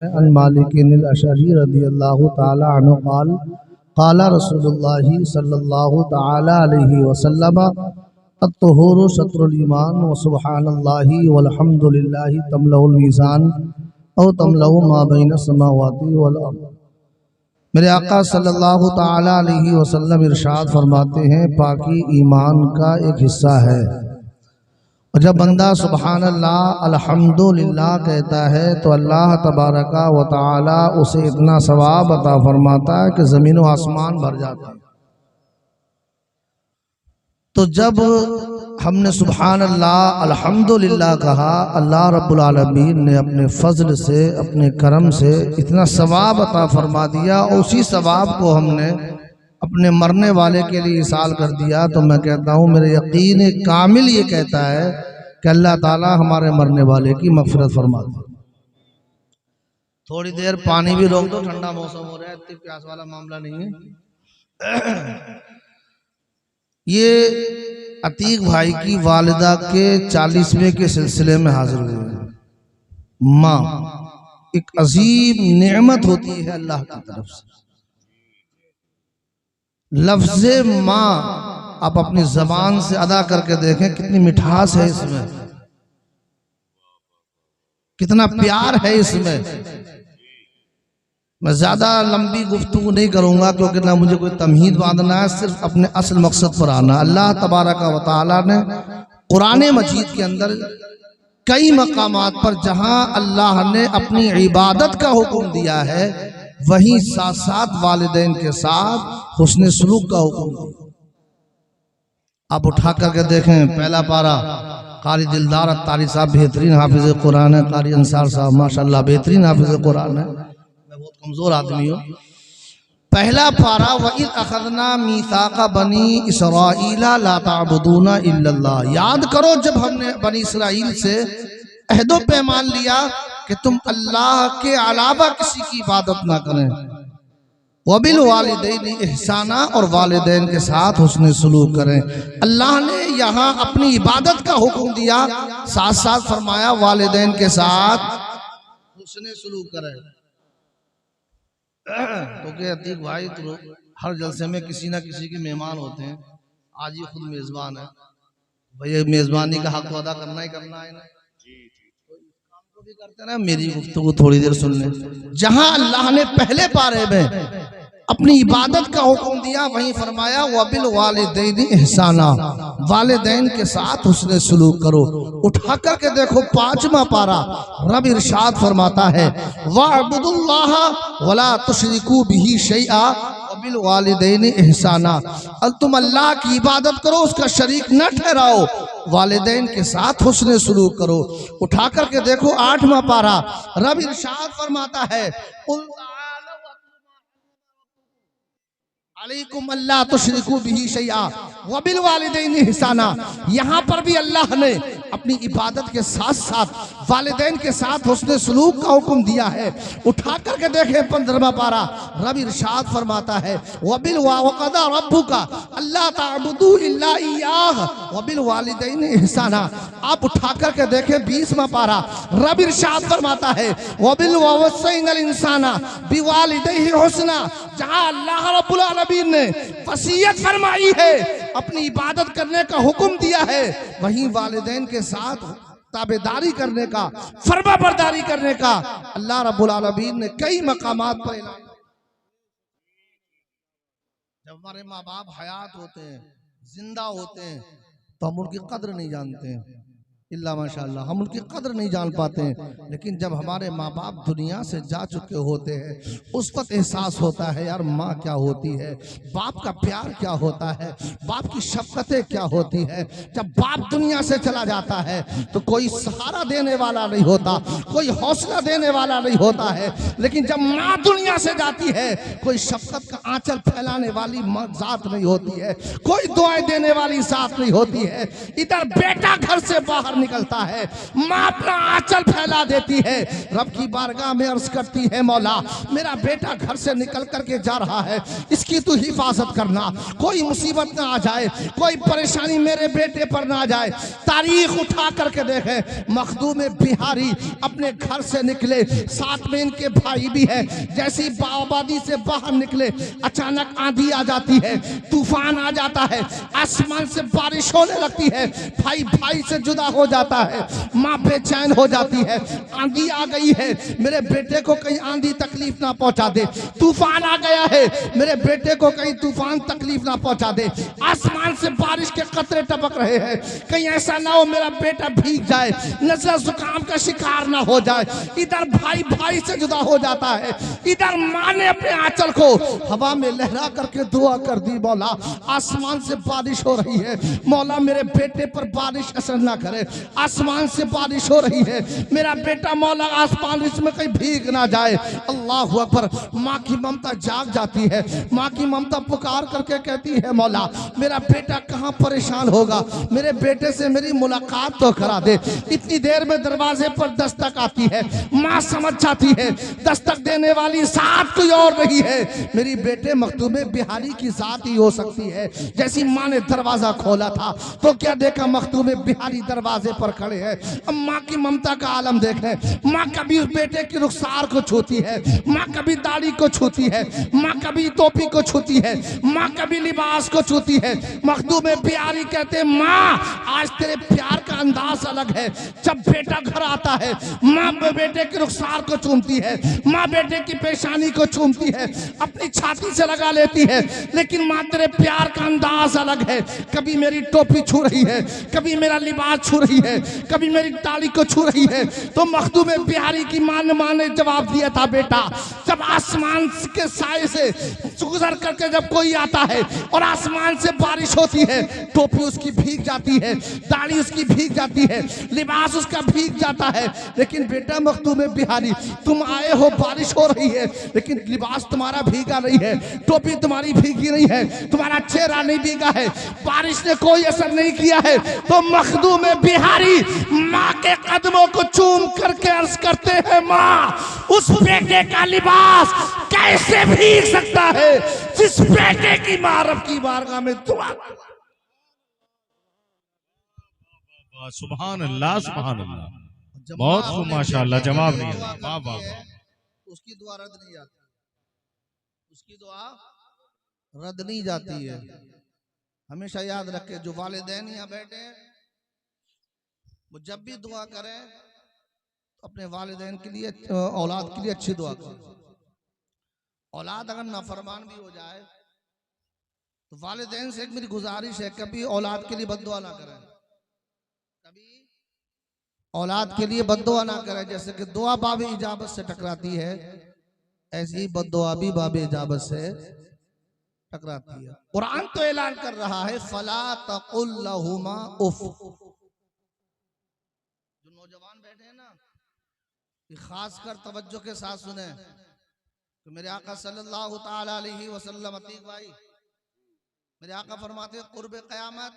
अन मालिकिन अल-अशअरी रज़ियल्लाहु ताला अन्हु क़ाल क़ाला रसूलुल्लाहि सल्लल्लाहु ताला अलैहि वसल्लम अत-तुहूरु शत्रुल ईमान व सुब्हानल्लाहि वल्हम्दुलिल्लाहि तमलउल मीज़ान औ तमलउ मा बैन समावाति वल अर्द। मेरे आका सल्लल्लाहु ताला अलैहि वसल्लम इरशाद फरमाते हैं, पाकी ईमान का एक हिस्सा है। और जब बंदा सुबहान अल्लाह अल्हम्दुलिल्लाह कहता है तो अल्लाह तबारका व तआला उसे इतना सवाब अता फरमाता है कि ज़मीन व आसमान भर जाते हैं। तो जब हमने सुबहान अल्लाह अल्हम्दुलिल्लाह कहा, अल्लाह रब्बुल आलमीन ने अपने फजल से, अपने करम से इतना सवाब अता फरमा दिया और उसी सवाब को हमने अपने मरने वाले के लिए इसाल कर दिया। तो मैं कहता हूँ, मेरे यकीन कामिल ये कहता है कि अल्लाह ताला हमारे मरने वाले की मग़फ़िरत फरमा दे। थोड़ी देर पानी भी रोक दो, ठंडा मौसम हो रहा है, इतनी प्यास वाला मामला नहीं है। ये अतीक भाई की वालिदा के 40वें के सिलसिले में हाजिर हुए। माँ एक अजीब नेमत होती है अल्लाह की तरफ से। लफ्ज़े माँ आप अपनी ज़बान से अदा करके देखें, कितनी मिठास है इसमें, कितना प्यार है इसमें। मैं ज़्यादा लंबी गुफ्तगू नहीं करूँगा क्योंकि ना मुझे कोई तमहीद बांधना है, सिर्फ अपने असल मकसद पर आना। अल्लाह तबारक व तआला ने कुरान मजीद के अंदर कई मकामात पर जहाँ अल्लाह ने अपनी इबादत का हुक्म दिया है, वहीं साथ साथ वालिदैन के साथ हुस्न सलूक का हुक्म दिया। आप उठा करके देखें, पहला पारा, कारी दिलदार अत्तारी साहब बेहतरीन हाफिज़ कुरान है, कारी अंसार साहब माशाल्लाह बेहतरीन हाफिज़ कुरान है, मैं बहुत कमज़ोर आदमी हूँ। पहला पारा, वइज़ अख़ज़ना मीसाक़ा बनी इसराईला ला ताबुदूना इल्लल्लाह। याद करो जब हमने बनी इसराइल से अहदो पैमान लिया कि तुम अल्लाह के अलावा किसी की इबादत ना करें। वबिल वालिदैन इहसाना, और वालिदैन के साथ हुस्न सलूक करें। अल्लाह ने यहाँ अपनी इबादत का हुक्म दिया, साथ साथ फरमाया वालिदैन के साथ हुस्न सलूक करें। तो क्या अतीक भाई, तो हर जलसे में किसी ना किसी के मेहमान होते हैं, आज ये खुद मेजबान है भैया, मेजबानी का हक अदा करना ही करना है ना, भी करते ना। मेरी गुफ्तगू थोड़ी देर सुन लें। जहां अल्लाह ने पहले पारे में अपनी इबादत का हुक्म दिया, वहीं फरमाया वबिल वालिदैन इहसाना, वालिदैन के साथ हुस्न सलूक करो। उठा करके देखो 5वां पारा, रब इरशाद फरमाता है वअबुदुल्लाह वला तुशरिकू बिही शैआ वबिल वालिदैन इहसाना। और तुम अल्लाह की इबादत करो, उसका शरीक न ठहराओ, वालिदैन के साथ हुस्न सलूक करो। उठा करके देखो 8वां पारा, रब इरशाद फरमाता है अलैकुम अल्ला तुशरिकू बिही शैआ वबिल वालिदैन इहसाना। यहाँ पर भी अल्लाह ने अपनी इबादत के साथ साथ वालिदैन के साथ हुस्न सलूक का हुक्म दिया है। उठा करके देखें 15वां पारा, रब इरशाद फरमाता है वबिल वक़दा रब्बुका अल्ला ताबुदू इल्ला इय्याह वबिल वालिदैन इहसाना। आप उठा करके देखें 20वां पारा, रब इरशाद फरमाता है वबिल ववस्सैनल इंसाना बिवालिदैहि हुस्ना। जहाँ अल्लाह रब्बुल आलमीन ने वसीयत फरमाई है, अपनी इबादत करने का हुक्म दिया है, वहीं वालिदैन के साथ ताबेदारी करने का, फरमाबरदारी करने का अल्लाह रब्बुल आलमीन ने कई मकामात पर ऐलान। जब हमारे माँ बाप हयात होते हैं, जिंदा होते हैं, तो हम उनकी कद्र नहीं जानते हैं, इल्ला माशाअल्लाह हम उनकी कद्र नहीं जान पाते हैं। लेकिन जब हमारे माँ बाप दुनिया से जा चुके होते हैं, उस वक्त एहसास होता है यार माँ क्या होती है, बाप का प्यार क्या होता है, बाप की शफकतें क्या होती है। जब बाप दुनिया से चला जाता है तो कोई सहारा देने वाला नहीं होता, कोई हौसला देने वाला नहीं होता है। लेकिन जब माँ दुनिया से जाती है, कोई शफकत का आंचल फैलाने वाली जात नहीं होती है, कोई दुआएं देने वाली जात नहीं होती है। इधर बेटा घर से बाहर निकलता है, माँ अपना आंचल फैला देती है, रब की बारगाह में अर्ज करती है, मौला मेरा बेटा घर से निकल करके जा रहा है, इसकी तू हिफाजत करना, कोई मुसीबत ना आ जाए, कोई परेशानी मेरे बेटे पर ना आ जाए। तारीख उठा करके देखे, मखदूम बिहारी अपने घर से निकले, साथ में इनके भाई भी है। जैसी आबादी से बाहर निकले, अचानक आंधी आ जाती है, तूफान आ जाता है, आसमान से बारिश होने लगती है, भाई भाई से जुदा हो जाता है, माँ बेचैन हो जाती है। आंधी आ गई है, मेरे बेटे को कहीं आंधी तकलीफ ना पहुंचा दे, तूफान आ गया है, मेरे बेटे को कहीं तूफान तकलीफ ना पहुंचा दे, आसमान से बारिश के कतरे टपक रहे हैं, कहीं ऐसा ना हो मेरा बेटा भीग जाए, नज़ला जुकाम का शिकार ना हो जाए। इधर भाई भाई से जुदा हो जाता है, इधर माँ ने अपने आंचल को हवा में लहरा करके दुआ कर दी, मौला आसमान से बारिश हो रही है, मौला मेरे बेटे पर बारिश असर ना करे, आसमान से बारिश हो रही है, मेरा बेटा मौला आसमान इसमें कहीं भीग ना जाए। अल्लाह अकबर। माँ की ममता जाग जाती है, माँ की ममता पुकार करके कहती है, मौला मेरा बेटा कहाँ परेशान होगा, मेरे बेटे से मेरी मुलाकात तो करा दे। इतनी देर में दरवाजे पर दस्तक आती है, माँ समझ जाती है दस्तक देने वाली साथ कोई और नहीं है, मेरी बेटे मखदूम बिहारी की जात ही हो सकती है। जैसी माँ ने दरवाजा खोला था तो क्या देखा, मखदूम बिहारी दरवाजे पर खड़े हैं। अब माँ की ममता का आलम देखें, माँ कभी उस बेटे की रुखसार को छूती है, माँ कभी दाढ़ी को छूती है, माँ कभी टोपी को छूती है, माँ कभी लिबास को छूती है। मखदूम बिहारी कहते हैं, माँ आज तेरे प्यार का अंदाज अलग है। जब बेटा घर आता है, माँ बेटे की रुखसार को चूमती है, माँ बेटे की पेशानी को चूमती है, अपनी छाती से लगा लेती है, लेकिन माँ तेरे प्यार का अंदाज अलग है। कभी मेरी टोपी छू रही है, कभी मेरा लिबास छू रही है, कभी मेरी ताली को छू रही है। तो मखदूम बिहारी की माँ ने जवाब दिया था, बेटा जब आसमान के साए से गुजर करके जब कोई आता है और आसमान से बारिश होती है, टोपी उसकी भीग जाती है, दाढ़ी उसकी भीग जाती है, लिबास उसका भीग जाता है, लेकिन बेटा मखदूम बिहारी तुम आए हो, बारिश हो रही है, लेकिन लिबास तुम्हारा भीगा नहीं है, टोपी तुम्हारी भीगी नहीं है, तुम्हारा चेहरा नहीं भीगा है, बारिश ने कोई असर नहीं किया है। तो मखदूम बिहारी माँ के कदमों को चूम करके अर्ज करते हैं, माँ उस बेटे का लिबास कैसे भीग सकता है जिस बेटे की माँ रब की बारगाह में दुआ। सुभान अल्लाह, सुभान अल्लाह, बहुत खूब माशाअल्लाह, जवाब नहीं है, वाह वाह वाह। उसकी दुआ रद्द नहीं जाती, उसकी दुआ रद्द नहीं जाती है। हमेशा याद रखे, जो वालिदैन यहाँ बैठे हैं वो जब भी दुआ करें तो अपने वालिदैन के लिए, औलाद के लिए अच्छी दुआ करें। औलाद अगर नाफरमान भी हो जाए तो वालिदैन से एक मेरी गुजारिश है, कभी औलाद के लिए बद्दुआ ना करें, कभी औलाद के लिए बद्दुआ ना करें। जैसे कि दुआ बाब इजाबत से टकराती है, ऐसी ही बद्दुआ भी बाब इजाबत से टकराती है। कुरान तो ऐलान कर रहा है, फला तकुल लहुमा उफ। जो नौजवान बैठे हैं ना, ये खास कर तवज्जो के साथ सुने, तो मेरे आका सल्लल्लाहु ताला अलैहि वसल्लम, अतीक भाई, मेरे आका फरमाते हैं, कुर्ब क़यामत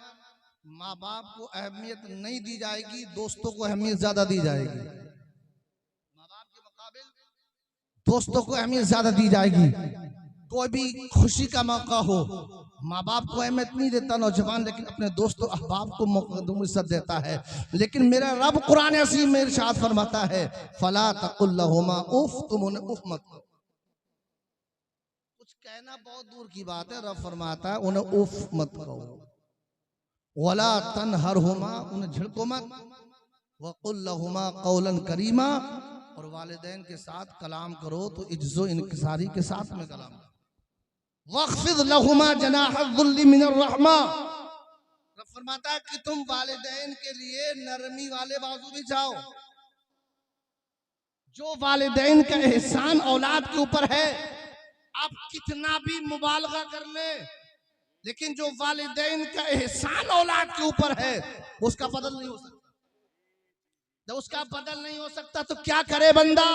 माँ बाप को अहमियत नहीं दी जाएगी, दोस्तों को अहमियत ज्यादा दी जाएगी। माँ बाप के मुकाबिल दोस्तों को अहमियत ज्यादा दी जाएगी। कोई भी खुशी का मौका हो, माँ बाप को अहमियत नहीं देता नौजवान, लेकिन अपने दोस्तों अहबाब को इज्जत देता है। लेकिन मेरा रब कुरान अज़ीम में इरशाद फरमाता है, फला तकुल लहुमा उफ, तुम उन्हें उफ मत करो। कुछ कहना बहुत दूर की बात है, रब फरमाता है उन्हें उफ मत करो। वला तनहरहुमा, उन्हें झिड़को मत। वकुल लहुमा कौलन करीमा, और वालिदैन के साथ कलाम करो तो इज्जो इनकिसारी के साथ में कलाम करो। वख्फिद लहुमा जनाहुल्ली मिनर रहमा, रब फरमाता है कि तुम वालिदैन के लिए नरमी वाले बाजू भी जाओ। जो वालिदैन का एहसान औलाद के ऊपर है, आप कितना भी मुबालगा कर ले, लेकिन जो वालिदैन का एहसान औलाद के ऊपर है उसका बदल नहीं हो सकता। जब उसका बदल नहीं हो सकता तो क्या करे बंदा?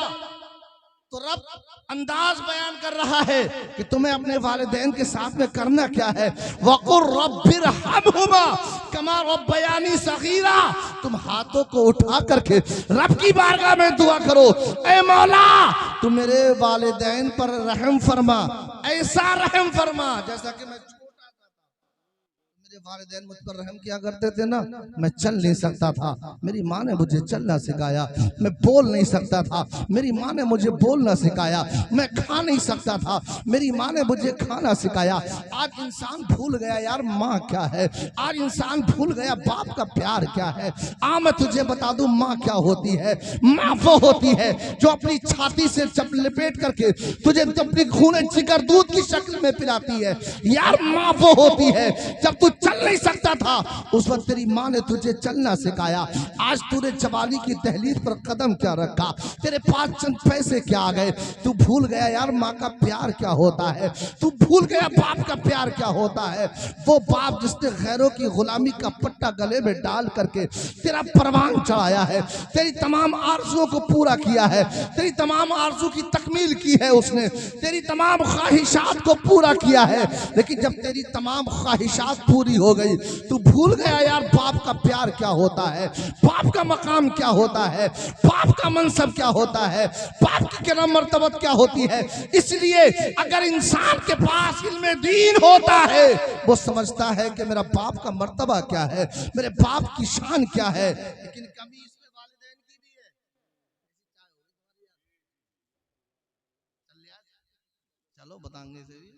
तो रब अंदाज बयान कर रहा है कि तुम्हें अपने वालिदैन के साथ में करना क्या है। वक़ुर रब्बिरहमहुमा कमा रब्बयानी सगीरा, तुम हाथों को उठा करके रब की बारगाह में दुआ करो, ऐ मौला तू मेरे वालिदैन पर रहम फरमा, ऐसा रहम फरमा जैसा कि मैं मेरे वालिदैन मुझ पर रहम किया करते थे ना। मैं चल नहीं सकता था, मेरी माँ ने मुझे चलना सिखाया। मैं बोल नहीं सकता था, मेरी माँ ने मुझे बोलना सिखाया। मैं खा नहीं सकता था, मेरी माँ ने मुझे खाना सिखाया। आज इंसान भूल गया यार माँ क्या है, आज इंसान भूल गया बाप का प्यार क्या है। मैं तुझे बता दूं माँ क्या होती है। माँ वो होती है जो अपनी छाती से लपेट करके तुझे अपनी खूने जिगर दूध की शक्ल में पिलाती है। यार माँ वो होती है जब तू चल नहीं सकता था उस वक्त तेरी माँ ने तुझे चलना सिखाया। आज तूने जवानी की दहलीज पर कदम क्या रखा, तेरे पास चंद पैसे क्या आ गए, तू भूल गया यार माँ का प्यार क्या होता है। तू भूल गया बाप का प्यार क्या होता है। वो बाप जिसने गैरों की गुलामी का पट्टा गले में डाल करके तेरा परवान चढ़ाया है, तेरी तमाम आरज़ुओं को पूरा किया है, तेरी तमाम आरज़ू की तकमील की है उसने, तेरी तमाम ख्वाहिशात को पूरा किया है। लेकिन जब तेरी तमाम ख्वाहिशात पूरी हो गई तू भूल गया यार बाप का प्यार क्या होता है, बाप का मकाम क्या होता है, बाप का मनसब क्या होता है, बाप की करम मर्तबत क्या होती है। इसलिए अगर इंसान के पास इल्मे दीन होता है वो समझता है कि मेरा बाप का मर्तबा क्या है, मेरे बाप की शान क्या है। लेकिन कमी इसमें वालिदैन की भी है। चलो बताएंगे से भी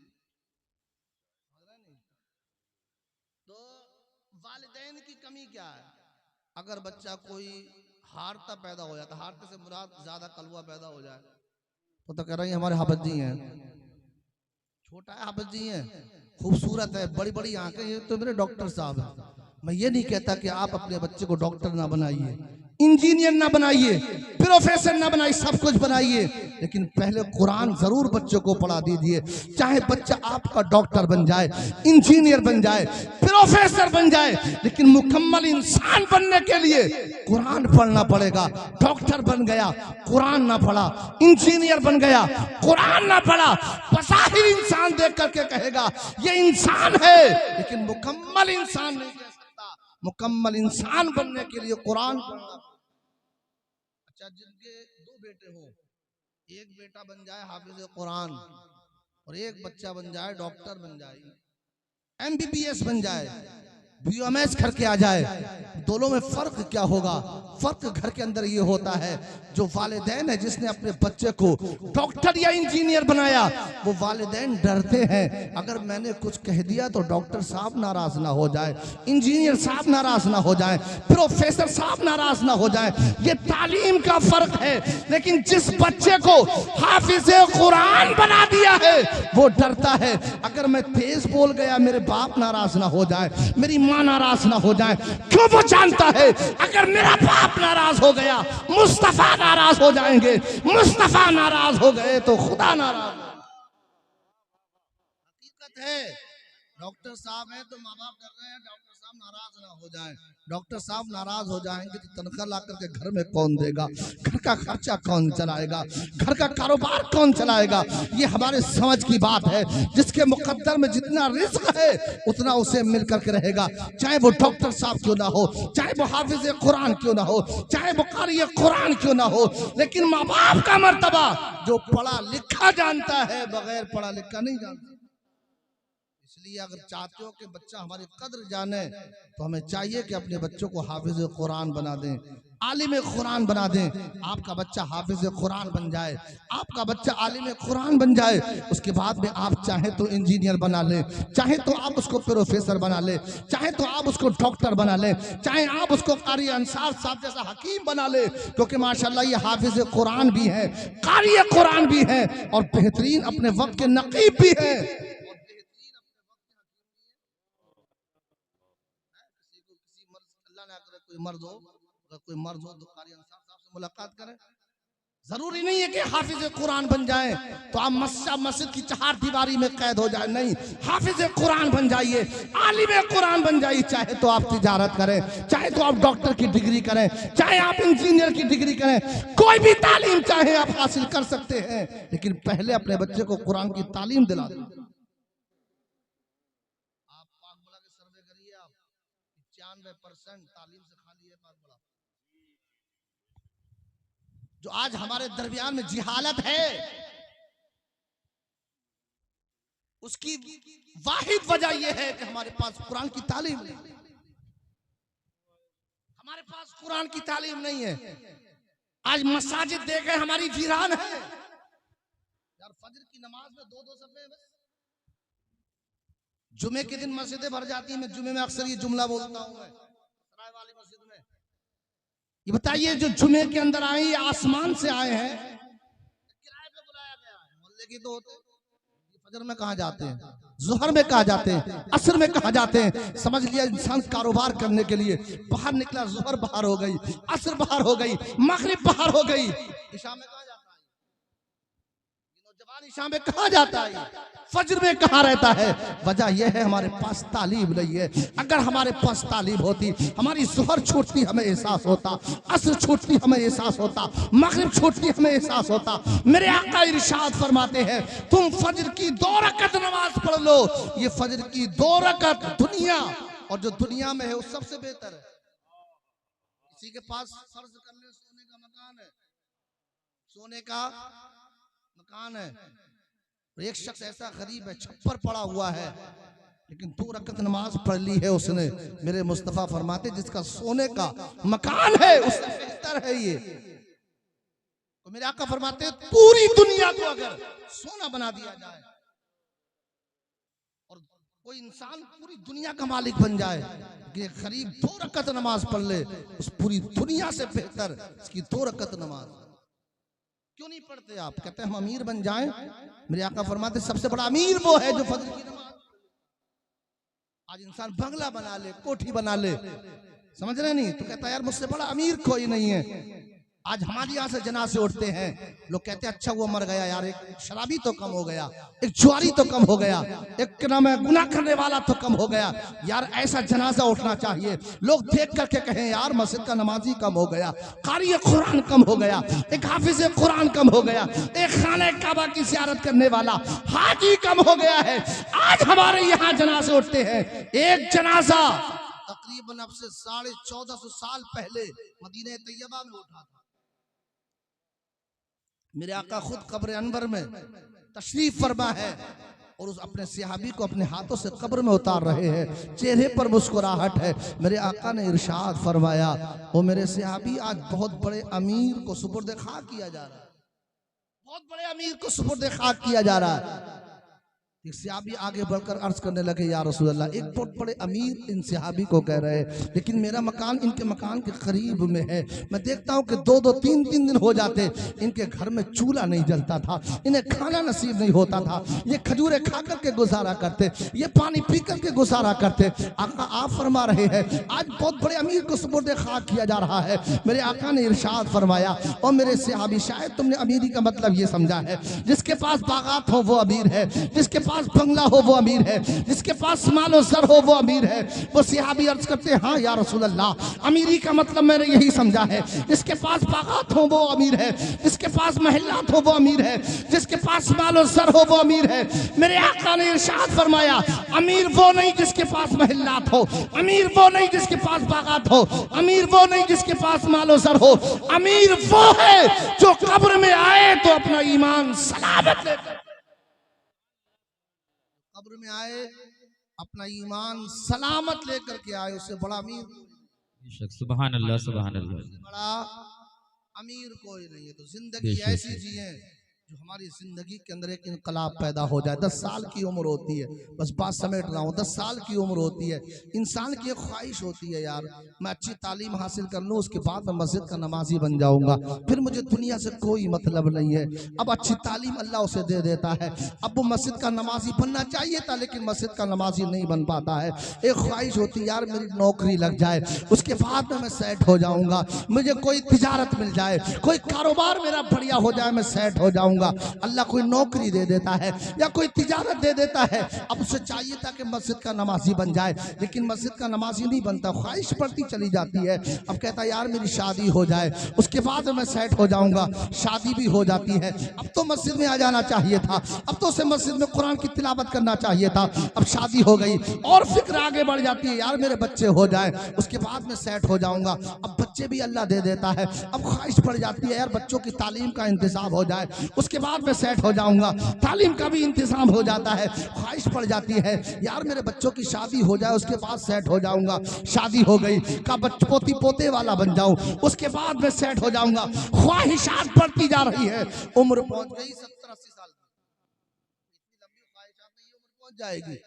तो वालिदैन की कमी क्या है। अगर बच्चा कोई हारता पैदा हो जाता, हारते से मुराद ज्यादा कलवा पैदा हो जाए तो कह रही हमारे हाफिज जी हैं, छोटा है हाफिज जी हैं, खूबसूरत है, बड़ी बड़ी आंखें, ये तो मेरे डॉक्टर साहब हैं। मैं ये नहीं कहता कि आप अपने बच्चे को डॉक्टर ना बनाइए, इंजीनियर ना बनाइए, प्रोफेसर ना बनाइए, सब कुछ बनाइए, लेकिन पहले कुरान जरूर बच्चों को पढ़ा दीजिए। चाहे बच्चा आपका डॉक्टर बन जाए, इंजीनियर बन जाए, प्रोफेसर बन जाए, लेकिन मुकम्मल इंसान बनने के लिए कुरान पढ़ना पड़ेगा। डॉक्टर बन गया कुरान ना पढ़ा, इंजीनियर बन गया कुरान ना पढ़ा, बज़ाहिर इंसान देख करके कहेगा ये इंसान है, लेकिन मुकम्मल इंसान नहीं कह सकता। मुकम्मल इंसान बनने के लिए कुरान पढ़ना। अच्छा, जिनके दो बेटे हो, एक बेटा बन जाए हाफिज कुरान और एक बच्चा बन जाए डॉक्टर बन जाए, MBBS बन जाए, BOMS करके आ जाए, दोनों में फर्क क्या होगा। फर्क घर के अंदर ये होता है जो वालिदैन है जिसने अपने बच्चे को डॉक्टर या इंजीनियर बनाया, वो वालिदैन डरते हैं अगर मैंने कुछ कह दिया तो डॉक्टर साहब नाराज ना हो जाए, इंजीनियर साहब नाराज ना हो जाए, प्रोफेसर साहब नाराज ना हो जाए। ये तालीम का फर्क है। लेकिन जिस बच्चे को हाफिज कुरान बना दिया है वो डरता है अगर मैं तेज बोल गया मेरे बाप नाराज ना हो जाए, मेरी माँ नाराज ना हो जाए। क्यों? वो जानता है अगर मेरा बाप नाराज हो गया मुस्तफा नाराज हो जाएंगे, मुस्तफा नाराज हो गए तो खुदा नाराज। हकीकत है। डॉक्टर साहब हैं तो माँ बाप डर रहे हैं डॉक्टर साहब नाराज ना हो जाएं। डॉक्टर साहब नाराज हो जाएंगे तो तनख्वाह ला करके घर में कौन देगा, घर का खर्चा कौन चलाएगा, घर का कारोबार कौन चलाएगा। ये हमारे समझ की बात है। जिसके मुकद्दर में जितना रिस्क है उतना उसे मिल करके रहेगा, चाहे वो डॉक्टर साहब क्यों ना हो, चाहे वो हाफिज कुरान क्यों ना हो, चाहे वो कारी कुरान क्यों ना हो। लेकिन माँ बाप का मर्तबा जो पढ़ा लिखा जानता है बगैर पढ़ा लिखा नहीं जानता। इसलिए अगर चाहते हो कि बच्चा हमारी कद्र जाने तो हमें चाहिए कि अपने बच्चों को हाफिज कुरान बना दें, आलिम कुरान बना दें। आपका बच्चा हाफिज कुरान बन जाए, आपका बच्चा आलिम कुरान बन जाए, उसके बाद में आप चाहे तो इंजीनियर बना लें, चाहे तो आप उसको प्रोफेसर बना लें, चाहे तो आप उसको डॉक्टर बना लें, चाहे आप उसको कारी अंसार साहब जैसा हकीम बना ले, क्योंकि माशाल्लाह ये हाफिज कुरान भी है, कारी कुरान भी है और बेहतरीन अपने वक्त के नकीब भी है। कोई मर्द हो, अगर कोई मर्द हो तो कारी अंसार साहब से मुलाकात करें। जरूरी नहीं है कि हाफिज कुरान बन जाए तो आप मस्जिद की चार दीवारी में कैद हो जाए, नहीं, हाफिज कुरान बन जाइए, आलिम कुरान बन जाइए। चाहे तो आप तिजारत करें, चाहे तो आप डॉक्टर की डिग्री करें, चाहे आप इंजीनियर की डिग्री करें, कोई भी तालीम चाहे आप हासिल कर सकते हैं, लेकिन पहले अपने बच्चे को कुरान की तालीम दिला दें। आप पाक बड़ा के सर्वे करिए, आप 95% तालीम से खाली है पाक बड़ा। जो आज हमारे दरमियान में जिहालत है, उसकी वाहिद वजह यह है कि हमारे पास कुरान की तालीम नहीं है। हमारे पास कुरान की तालीम नहीं है। आज मसाजिद देखे हमारी वीरान है यार। फजर की नमाज में दो सफ़े बस। जुमे के दिन मस्जिदें भर जाती हैं। मैं जुमे में अक्सर ये जुमला बोलता हूं, मैं सराय वाली मस्जिद में। ये बताइए जो जुमे के अंदर आए ये आसमान से आए हैं, किराए पे बुलाया गया है। मोहल्ले की तो होते, फजर में कहाँ जाते हैं, जोहर में कहाँ जाते हैं, असर में कहाँ जाते हैं। समझ लिया इंसान कारोबार करने के लिए बाहर निकला, जोहर बाहर हो गई, असर बाहर हो गई, मगरिब बाहर हो गई, इशा में कहाँ जाता है नौजवान, इशा में कहाँ जाता है, फजर में कहाँ रहता है। वजह यह है हमारे पास तालीम नहीं है। अगर हमारे पास तालीम होती, हमारी जोहर छूटती हमें एहसास होता, असर छूटती हमें एहसास होता, मगरिब छूटती हमें एहसास होता। मेरे आका इरशाद फरमाते हैं तुम फजर की 2 रकत नमाज पढ़ लो। ये फजर की 2 रकत दुनिया और जो दुनिया में है वो सबसे बेहतर है। किसी के पास फर्ज कर ले सोने का मकान है, सोने का मकान है, एक शख्स ऐसा गरीब है छप्पर पड़ा हुआ है, लेकिन 2 रकत नमाज पढ़ ली है उसने। मेरे मुस्तफा फरमाते जिसका सोने का मकान है उससे बेहतर है ये। तो मेरे आका फरमाते पूरी दुनिया को अगर सोना बना दिया जाए और कोई इंसान पूरी दुनिया का मालिक बन जाए, कि गरीब 2 रकत नमाज पढ़ ले, उस पूरी दुनिया से बेहतर इसकी 2 रकत नमाज। क्यों नहीं पढ़ते आप? कहते हैं हम अमीर बन जाएं। मेरे आका फरमाते सबसे बड़ा अमीर वो है जो फजर की नमाज। आज इंसान बंगला बना ले, कोठी बना ले, समझ रहे नहीं, तो कहता है यार मुझसे बड़ा अमीर कोई नहीं है। आज हमारे यहाँ से जनाजे उठते हैं, लोग कहते हैं अच्छा वो मर गया यार, एक शराबी तो कम हो गया, एक जुआरी तो कम हो गया, एक नाम है गुनाह करने वाला तो कम हो गया। यार ऐसा जनाजा उठना चाहिए, लोग देख करके कहें यार मस्जिद का नमाजी कम हो गया, कारी कुरान कम हो गया, एक हाफिज कुरान कम हो गया, एक खाने काबा की ज़ियारत करने वाला हाजी कम हो गया है। आज हमारे यहाँ जनाजे उठते हैं। एक जनाजा तकरीबन अब से 1450 साल पहले मदीने तैयबा में उठा था। मेरे आका खुद कब्र अनवर में तशरीफ फरमा है और उस अपने सहाबी को अपने हाथों से कब्र में उतार रहे हैं, चेहरे पर मुस्कुराहट है। मेरे आका ने इरशाद फरमाया वो मेरे सहाबी आज बहुत बड़े अमीर को सुपुर्द खाक किया जा रहा है, बहुत बड़े अमीर को सुपुर्द खाक किया जा रहा है। एक सहाबी आगे बढ़कर अर्ज करने लगे या रसूल अल्लाह, एक बहुत बड़े अमीर इन सहाबी को कह रहे हैं, लेकिन मेरा मकान इनके मकान के करीब में है। मैं देखता हूँ कि 2-2, 3-3 दिन हो जाते इनके घर में चूल्हा नहीं जलता था, इन्हें खाना नसीब नहीं होता था, ये खजूरें खा करके गुजारा करते, ये पानी पी करके गुजारा करते। आका आप फरमा रहे हैं आज बहुत बड़े अमीर को सुपुर्द खाक किया जा रहा है। मेरे आका ने इरशाद फरमाया और मेरे सहाबी शायद तुमने अमीरी का मतलब ये समझा है जिसके पास बागात हो वो अमीर है, जिसके पास बंगला हो वो अमीर है, जिसके पास मालो सर हो वो अमीर है। वो सहाबी अर्ज करते हैं हाँ या रसूल अल्लाह, अमीरी का मतलब मैंने यही समझा है जिसके पास बागात हो वो अमीर है, जिसके पास महलात हो वो अमीर है, जिसके पास मालो सर हो वो अमीर है। मेरे आका ने इरशाद फरमाया अमीर वो नहीं जिसके पास महलात हो, अमीर वो नहीं जिसके पास बागात हो, अमीर वो नहीं जिसके पास मालो सर हो, अमीर वो है जो कब्र में आए तो अपना ईमान सलामत लेकर, कब्र में आए अपना ईमान सलामत लेकर के आए, उससे बड़ा अमीर सुभान अल्लाह सुभान अल्लाह, बड़ा अमीर कोई नहीं है। तो जिंदगी ऐसी जिए जो हमारी जिंदगी के अंदर एक इनकलाब पैदा हो जाए। 10 साल की उम्र होती है, बस बात समेट रहा हूँ, 10 साल की उम्र होती है, इंसान की एक ख्वाहिश होती है यार मैं अच्छी तालीम हासिल कर लूँ, उसके बाद मैं मस्जिद का नमाजी बन जाऊंगा, फिर मुझे दुनिया से कोई मतलब नहीं है। अब अच्छी तालीम अल्लाह उसे दे देता है, अब वो मस्जिद का नमाजी बनना चाहिए था लेकिन मस्जिद का नमाजी नहीं बन पाता है। एक ख्वाहिश होती है यार मेरी नौकरी लग जाए, उसके बाद में मैं सेट हो जाऊंगा, मुझे कोई तिजारत मिल जाए, कोई कारोबार मेरा बढ़िया हो जाए, मैं सेट हो जाऊंगा। अल्लाह कोई नौकरी दे देता है या कोई तिजारत दे देता है, अब उसे चाहिए था कि मस्जिद का नमाजी बन जाए, लेकिन मस्जिद का नमाजी नहीं बनता, ख्वाहिश बढ़ती चली जाती है। अब कहता है यार मेरी शादी हो जाए, उसके बाद मैं सेट हो जाऊंगा, शादी भी हो जाती है, अब तो मस्जिद में आ जाना चाहिए था, अब तो उसे मस्जिद में कुरान की तिलावत करना चाहिए था, अब शादी हो गई और फिक्र आगे बढ़ जाती है यार मेरे बच्चे हो जाए, उसके बाद में सेट हो जाऊंगा। अब बच्चे बच्चे भी अल्लाह दे देता है। अब ख्वाहिश पड़ जाती है यार बच्चों की तालीम का इंतजाम हो जाए, उसके बाद मैं सेट हो जाऊंगा। तालीम का भी इंतजाम हो जाता है, ख्वाहिश पड़ जाती है यार मेरे बच्चों की शादी हो जाए, उसके बाद सेट हो जाऊंगा। शादी हो गई, का पोती पोते वाला बन जाऊं, उसके बाद मैं सेट हो जाऊंगा। ख्वाहिशात बढ़ती जा रही है, उम्र पहुंच गई 70-80 साल की, इतनी लंबी ख्वाहिशात में ये उम्र पहुंच जाएगी।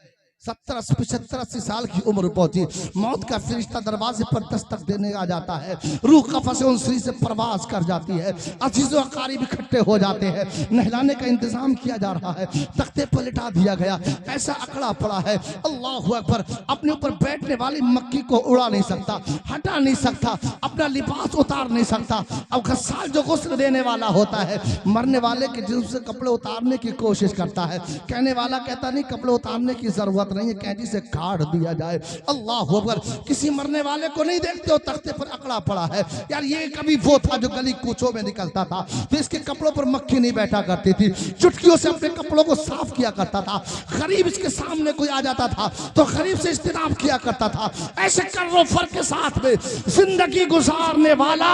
70-75-80 साल की उम्र पहुंची, मौत का फरिश्ता दरवाजे पर दस्तक देने आ जाता है, रूह कफ़स उनसरी से परवाज कर जाती है, अजीज़ व अक़ारीब इकट्ठे हो जाते हैं, नहलाने का इंतजाम किया जा रहा है, तख्ते पर लिटा दिया गया, ऐसा अकड़ा पड़ा है। अल्लाहु अकबर। अपने ऊपर बैठने वाली मक्खी को उड़ा नहीं सकता, हटा नहीं सकता, अपना लिबास उतार नहीं सकता। अब गस्साल जो गुस्ल देने वाला होता है, मरने वाले के जिस्म से कपड़े उतारने की कोशिश करता है, कहने वाला कहता नहीं कपड़े उतारने की जरूरत नहीं है, कैंची से काट दिया जाए। अल्लाह अकबर। किसी मरने वाले को नहीं देखते हो तख्ते पर अकड़ा पड़ा है, यार ये कभी वो था जो गली कूचों में निकलता था, तो इसके कपड़ों पर मक्खी नहीं बैठा करती थी, चुटकियों से अपने कपड़ों को साफ किया करता था। गरीब इसके सामने कोई आ जाता था तो गरीब से इस्तेमाल किया करता था। ऐसे कर्रो फर के साथ में जिंदगी गुजारने वाला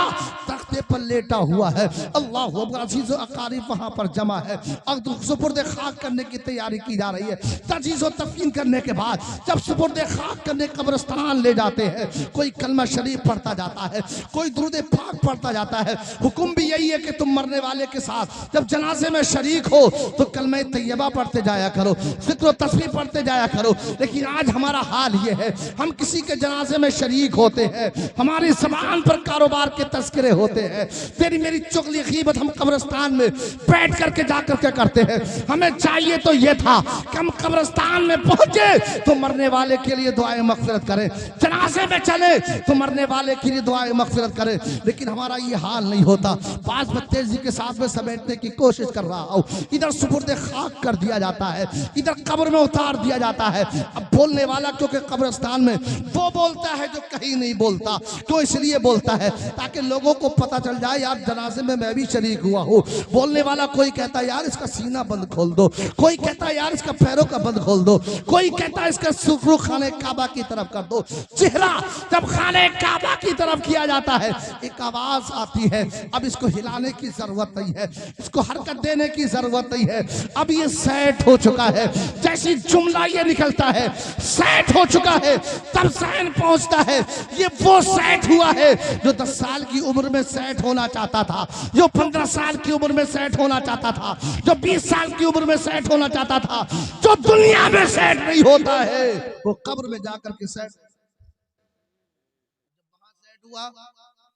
तख्ते पर लेटा हुआ है। अल्लाह अकबर। अजीज़ व अक़ारीब वहां पर जमा है, अब सुपुर्द खाक करने की तैयारी की जा रही है। तजीज़ व तफ़कीन करने के बाद जब सुपुर्द खाक करने कब्रिस्तान ले जाते हैं, कोई कलमा शरीफ पढ़ता जाता है, कोई दुरूद पाक पढ़ता जाता है। हुक्म भी यही है कि तुम मरने वाले के साथ जब जनाजे में शरीक हो तो कलमा तैयबा पढ़ते जाया करो, ज़िक्र तस्बीह पढ़ते जाया करो। लेकिन आज हमारा हाल ये है, हम किसी के जनाजे में शरीक होते हैं, हमारी ज़बान पर कारोबार के तस्करे होते हैं, तेरी मेरी चुगली गीबत हम कब्रिस्तान में बैठ करके जाकर के करते हैं। हमें चाहिए तो ये था कि हम कब्रिस्तान में पहुंचे तो मरने वाले के लिए दुआएं मग़फ़िरत करें, जनाजे में चले तो मरने वाले के लिए दुआएं मग़फ़िरत करें, लेकिन हमारा ये हाल नहीं होता। पास में तेजी के साथ में समेटने की कोशिश कर रहा हूँ, इधर सुपुर्द खाक कर दिया जाता है, इधर कब्र में उतार दिया जाता है। अब बोलने वाला क्योंकि कब्रिस्तान में वो बोलता है जो कहीं नहीं बोलता, तो इसलिए बोलता है ताकि लोगों को पता चल जाए यार जनाजे में मैं भी शरीक हुआ हूँ। बोलने वाला कोई कहता है यार इसका सीना बंद खोल दो, कोई कहता है यार इसका पैरों का बंद खोल दो, कोई कहता है इसका रुख खाने काबा की तरफ कर दो। चेहरा जब खाने काबा की तरफ किया जाता है एक आवाज आती है, अब इसको हिलाने की जरूरत नहीं है, इसको हरकत देने की जरूरत नहीं है, अब ये सेट हो चुका है। जैसी जुमला ये निकलता है सेट हो चुका है, तब सहन पहुंचता है। ये वो सेट हुआ है जो 10 साल की उम्र में सेट होना चाहता था, जो 15 साल की उम्र में सेट होना चाहता था, जो 20 साल की उम्र में सेट होना चाहता था। जो दुनिया में सेट नहीं होता है वो कब्र में जाकर के सेट हुआ।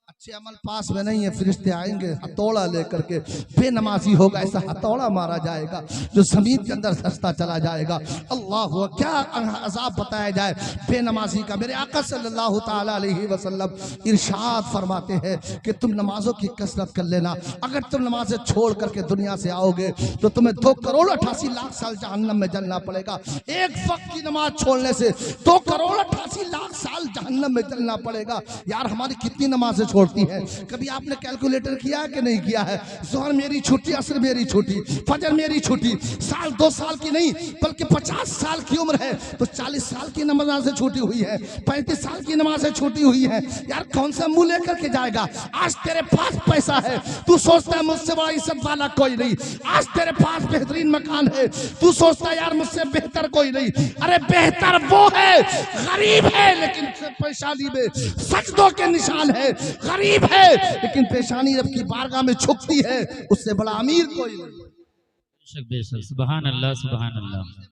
अच्छे अमल पास में नहीं है, फरिश्ते आएंगे हथौड़ा लेकर के, बेनमाजी होगा ऐसा हथौड़ा मारा जाएगा जो जमीन के अंदर धंसता चला जाएगा। अल्लाह क्या अज़ाब बताया जाए बेनमाजी का। मेरे आका सल्लल्लाहु ताला अलैहि वसल्लम इरशाद फरमाते हैं कि तुम नमाजों की कसरत कर लेना, अगर तुम नमाजें छोड़ करके दुनिया से आओगे तो तुम्हें 2,88,00,000 साल जहन्नम में जलना पड़ेगा। एक वक्त की नमाज छोड़ने से 2,88,00,000 साल जहन्नम में जलना पड़ेगा। यार हमारी कितनी नमाजें छोड़ती है, कभी आपने कैलकुलेटर किया कि नहीं किया है? ज़ोहर मेरी छुट्टी, असर मेरी छुट्टी, फजर मेरी छुट्टी, साल 2 साल की नहीं बल्कि 50 साल की उम्र है तो 40 साल की नमाज़ें छूटी हुई है, 35 साल की नमाज़ें छूटी हुई है। यार कौन सा मुंह लेकर के जाएगा? आज तेरे पास पैसा है, तू सोचता है मुझसे बड़ा इज्जत वाला कोई नहीं। आज तेरे पास बेहतरीन मकान है, तू सोचता है यार मुझसे बेहतर कोई नहीं। अरे बेहतर वो है गरीब है लेकिन परेशानी में सजदों के निशान है, गरीब है लेकिन पेशानी रब की बारगाह में झुकती है, उससे बड़ा अमीर कोई नहीं। बेशक बेशक, सुभान अल्लाह सुभान अल्लाह।